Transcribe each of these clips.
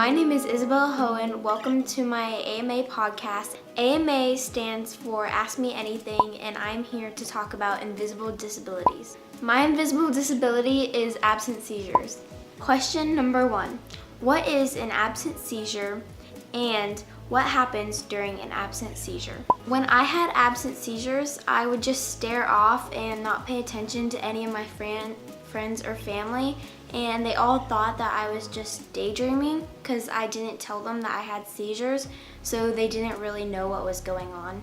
My name is Isabella Hoehn. Welcome to my AMA podcast. AMA stands for Ask Me Anything, and I'm here to talk about invisible disabilities. My invisible disability is absent seizures. Question number 1. What is an absent seizure, and what happens during an absent seizure? When I had absent seizures, I would just stare off and not pay attention to any of my friends or family, and they all thought that I was just daydreaming because I didn't tell them that I had seizures, so they didn't really know what was going on.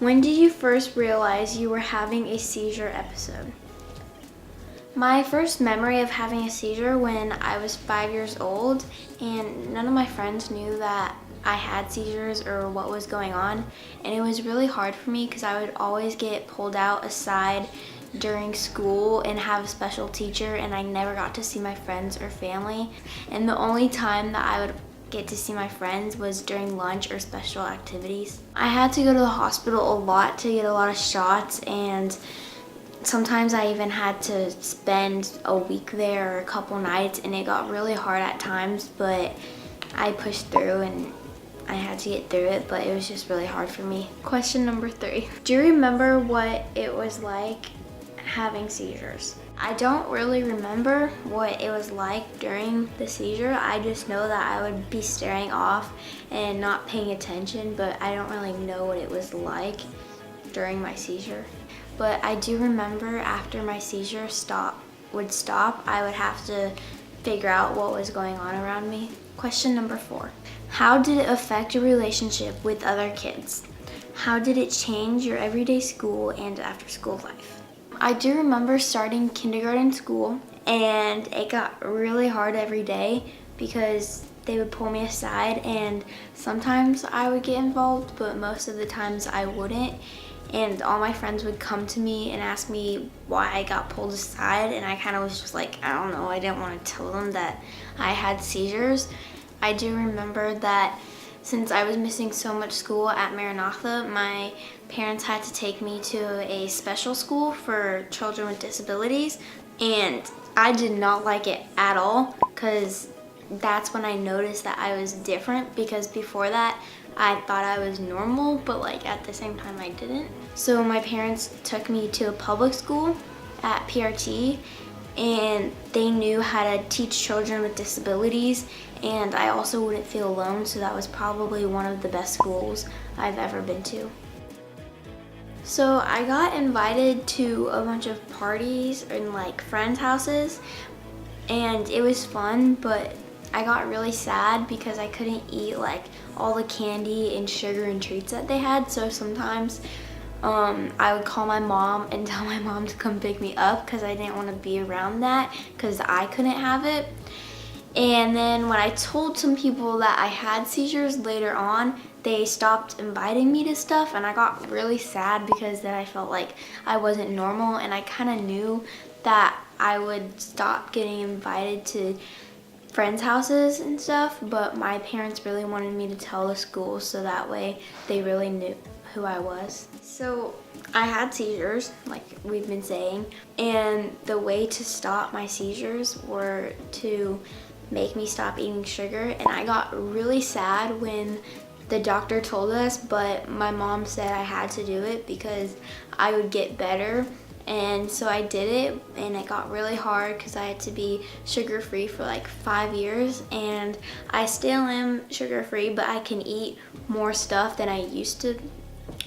When did you first realize you were having a seizure episode? My first memory of having a seizure when I was 5 years old, and none of my friends knew that I had seizures or what was going on, and it was really hard for me because I would always get pulled out aside during school and have a special teacher, and I never got to see my friends or family, and the only time that I would get to see my friends was during lunch or special activities. I had to go to the hospital a lot to get a lot of shots, and sometimes I even had to spend a week there or a couple nights, and it got really hard at times, but I pushed through and I had to get through it, but it was just really hard for me. Question number 3. Do you remember what it was like having seizures? I don't really remember what it was like during the seizure. I just know that I would be staring off and not paying attention, but I don't really know what it was like during my seizure. But I do remember after my seizure would stop, I would have to figure out what was going on around me. Question number 4. How did it affect your relationship with other kids? How did it change your everyday school and after school life? I do remember starting kindergarten school, and it got really hard every day because they would pull me aside, and sometimes I would get involved, but most of the times I wouldn't. And all my friends would come to me and ask me why I got pulled aside, and I kind of was just like, I don't know, I didn't want to tell them that I had seizures. I do remember that since I was missing so much school at Maranatha, my parents had to take me to a special school for children with disabilities, and I did not like it at all because that's when I noticed that I was different, because before that I thought I was normal, but at the same time I didn't. So my parents took me to a public school at PRT, and they knew how to teach children with disabilities, and I also wouldn't feel alone, so that was probably one of the best schools I've ever been to. So I got invited to a bunch of parties and friends' houses, and it was fun, but I got really sad because I couldn't eat all the candy and sugar and treats that they had, so sometimes I would call my mom and tell my mom to come pick me up because I didn't want to be around that because I couldn't have it. And then when I told some people that I had seizures later on, they stopped inviting me to stuff, and I got really sad because then I felt like I wasn't normal, and I kind of knew that I would stop getting invited to friends' houses and stuff, but my parents really wanted me to tell the school so that way they really knew who I was. So I had seizures, like we've been saying, and the way to stop my seizures were to make me stop eating sugar, and I got really sad when the doctor told us, but my mom said I had to do it because I would get better. And so I did it, and it got really hard because I had to be sugar-free for 5 years, and I still am sugar-free, but I can eat more stuff than I used to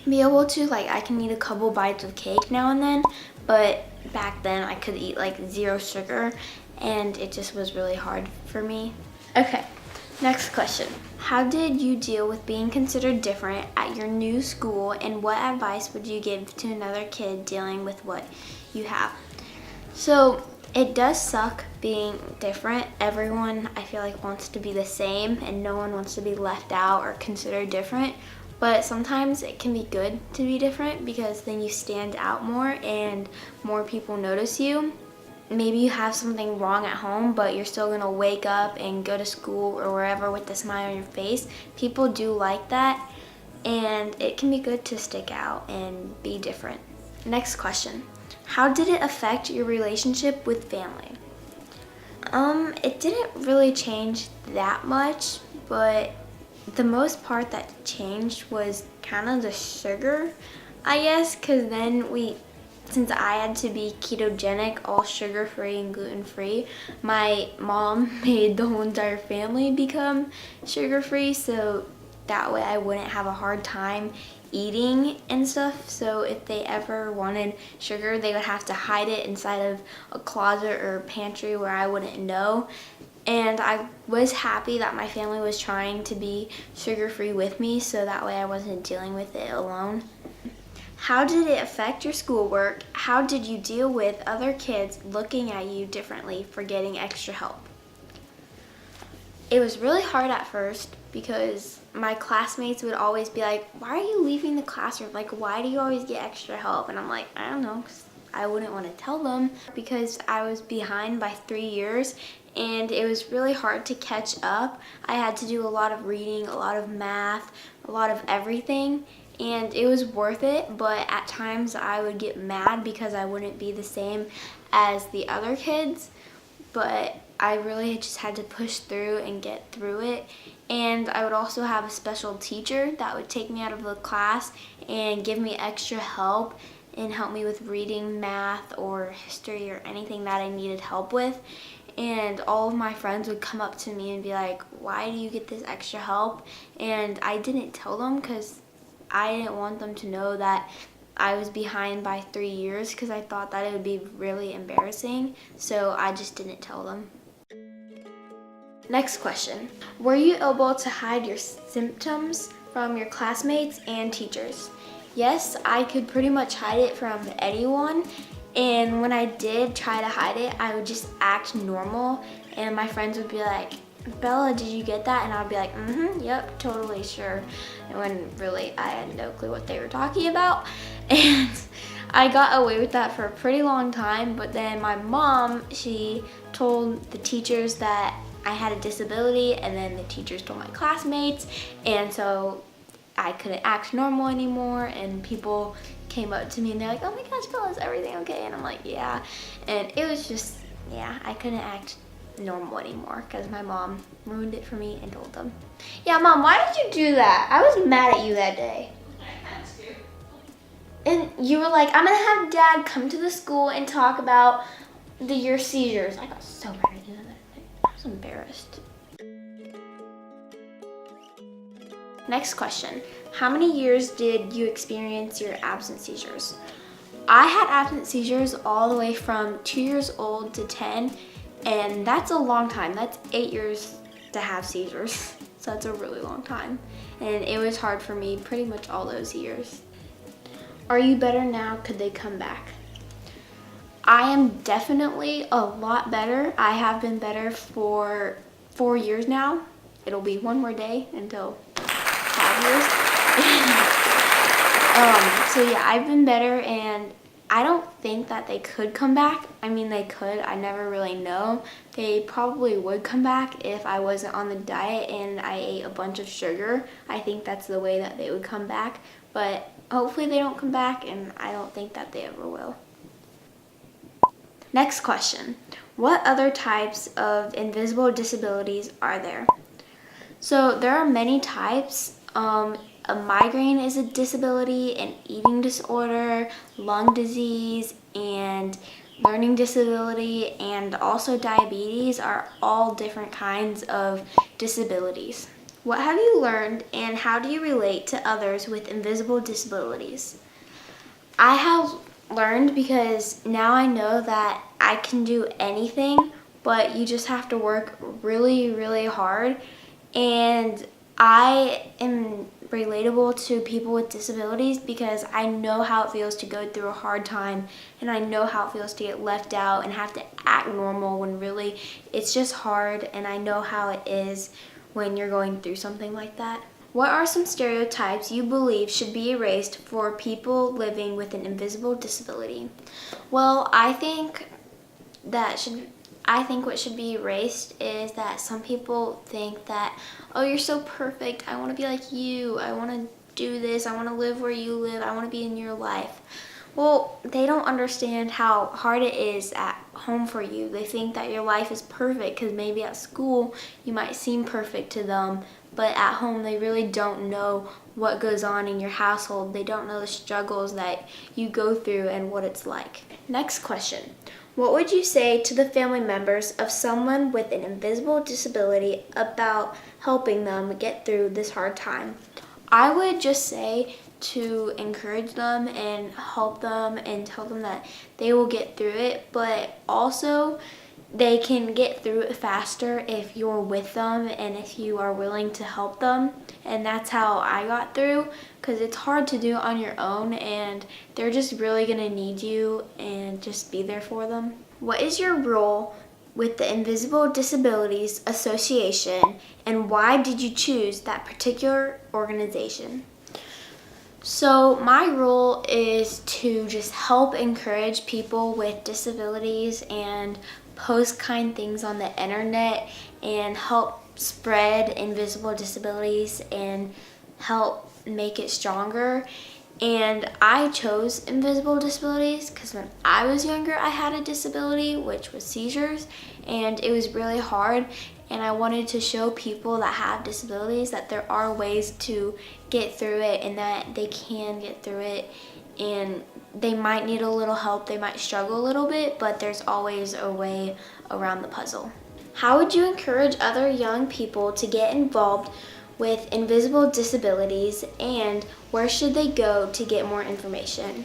be able to. I can eat a couple bites of cake now and then, but back then I could eat 0 sugar, and it just was really hard for me. Okay, next question. How did you deal with being considered different at your new school, and what advice would you give to another kid dealing with what you have? So it does suck being different. Everyone, I feel wants to be the same, and no one wants to be left out or considered different. But sometimes it can be good to be different because then you stand out more and more people notice you. Maybe you have something wrong at home, but you're still gonna wake up and go to school or wherever with a smile on your face. People do like that, and it can be good to stick out and be different. Next question. How did it affect your relationship with family? It didn't really change that much, but the most part that changed was kind of the sugar, I guess, because then since I had to be ketogenic, all sugar-free and gluten-free, my mom made the whole entire family become sugar-free, so that way I wouldn't have a hard time eating and stuff. So if they ever wanted sugar, they would have to hide it inside of a closet or pantry where I wouldn't know. And I was happy that my family was trying to be sugar-free with me, so that way I wasn't dealing with it alone. How did it affect your schoolwork? How did you deal with other kids looking at you differently for getting extra help? It was really hard at first because my classmates would always be like, why are you leaving the classroom? Like, why do you always get extra help? And I'm like, I don't know, 'cause I wouldn't want to tell them because I was behind by 3 years and it was really hard to catch up. I had to do a lot of reading, a lot of math, a lot of everything, and it was worth it, but at times I would get mad because I wouldn't be the same as the other kids, but I really just had to push through and get through it. And I would also have a special teacher that would take me out of the class and give me extra help and help me with reading, math, or history, or anything that I needed help with. And all of my friends would come up to me and be like, why do you get this extra help? And I didn't tell them because I didn't want them to know that I was behind by 3 years because I thought that it would be really embarrassing. So I just didn't tell them. Next question. Were you able to hide your symptoms from your classmates and teachers? Yes, I could pretty much hide it from anyone. And when I did try to hide it, I would just act normal. And my friends would be like, Bella, did you get that? And I'd be like, yep, totally, sure. And when really I had no clue what they were talking about. And I got away with that for a pretty long time. But then my mom, she told the teachers that I had a disability, and then the teachers told my classmates, and so I couldn't act normal anymore, and people came up to me and they're like, oh my gosh, Bella, is everything okay? And I'm like, yeah. And it was just, yeah, I couldn't act normal anymore because my mom ruined it for me and told them. Yeah, Mom, why did you do that? I was mad at you that day. I had to. And you were like, I'm gonna have Dad come to the school and talk about your seizures. I got so mad at you that day. I was embarrassed. Next question. How many years did you experience your absent seizures? I had absent seizures all the way from 2 years old to 10, and that's a long time. That's 8 years to have seizures. So that's a really long time. And it was hard for me pretty much all those years. Are you better now? Could they come back? I am definitely a lot better. I have been better for 4 years now. It'll be one more day until 5 years. So yeah, I've been better, and I don't think that they could come back. I mean, they could. I never really know. They probably would come back if I wasn't on the diet and I ate a bunch of sugar. I think that's the way that they would come back. But hopefully they don't come back, and I don't think that they ever will. Next question. What other types of invisible disabilities are there? So there are many types. A migraine is a disability, an eating disorder, lung disease, and learning disability, and also diabetes are all different kinds of disabilities. What have you learned, and how do you relate to others with invisible disabilities? I have learned because now I know that I can do anything, but you just have to work really, really hard. And I am relatable to people with disabilities because I know how it feels to go through a hard time, and I know how it feels to get left out and have to act normal when really it's just hard, and I know how it is when you're going through something like that. What are some stereotypes you believe should be erased for people living with an invisible disability? Well, I think what should be erased is that some people think that, oh, you're so perfect, I want to be like you, I want to do this, I want to live where you live, I want to be in your life. Well, they don't understand how hard it is at home for you. They think that your life is perfect because maybe at school you might seem perfect to them, but at home they really don't know what goes on in your household. They don't know the struggles that you go through and what it's like. Next question. What would you say to the family members of someone with an invisible disability about helping them get through this hard time? I would just say to encourage them and help them and tell them that they will get through it, but also they can get through it faster if you're with them and if you are willing to help them. And that's how I got through, because it's hard to do on your own and they're just really gonna need you, and just be there for them. What is your role with the Invisible Disabilities Association, and why did you choose that particular organization? So my role is to just help encourage people with disabilities and post kind things on the internet and help spread invisible disabilities and help make it stronger. And I chose invisible disabilities because when I was younger, I had a disability, which was seizures, and it was really hard. And I wanted to show people that have disabilities that there are ways to get through it and that they can get through it. And they might need a little help, they might struggle a little bit, but there's always a way around the puzzle. How would you encourage other young people to get involved with invisible disabilities, and where should they go to get more information?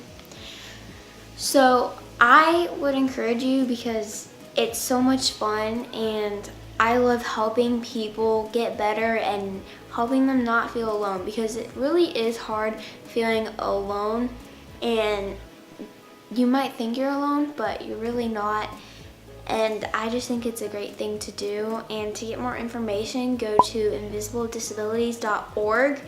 So I would encourage you because it's so much fun and I love helping people get better and helping them not feel alone, because it really is hard feeling alone, and you might think you're alone, but you're really not. And I just think it's a great thing to do. And to get more information, go to invisibledisabilities.org,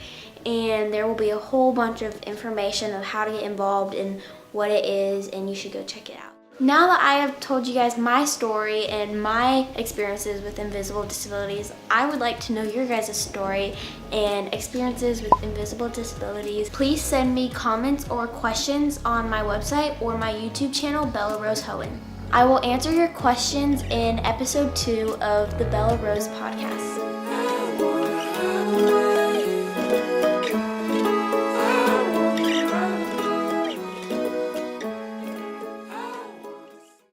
and there will be a whole bunch of information of how to get involved and what it is, and you should go check it out. Now that I have told you guys my story and my experiences with invisible disabilities, I would like to know your guys' story and experiences with invisible disabilities. Please send me comments or questions on my website or my YouTube channel, Bella Rose Hoehn. I will answer your questions in episode 2 of the Bella Rose podcast.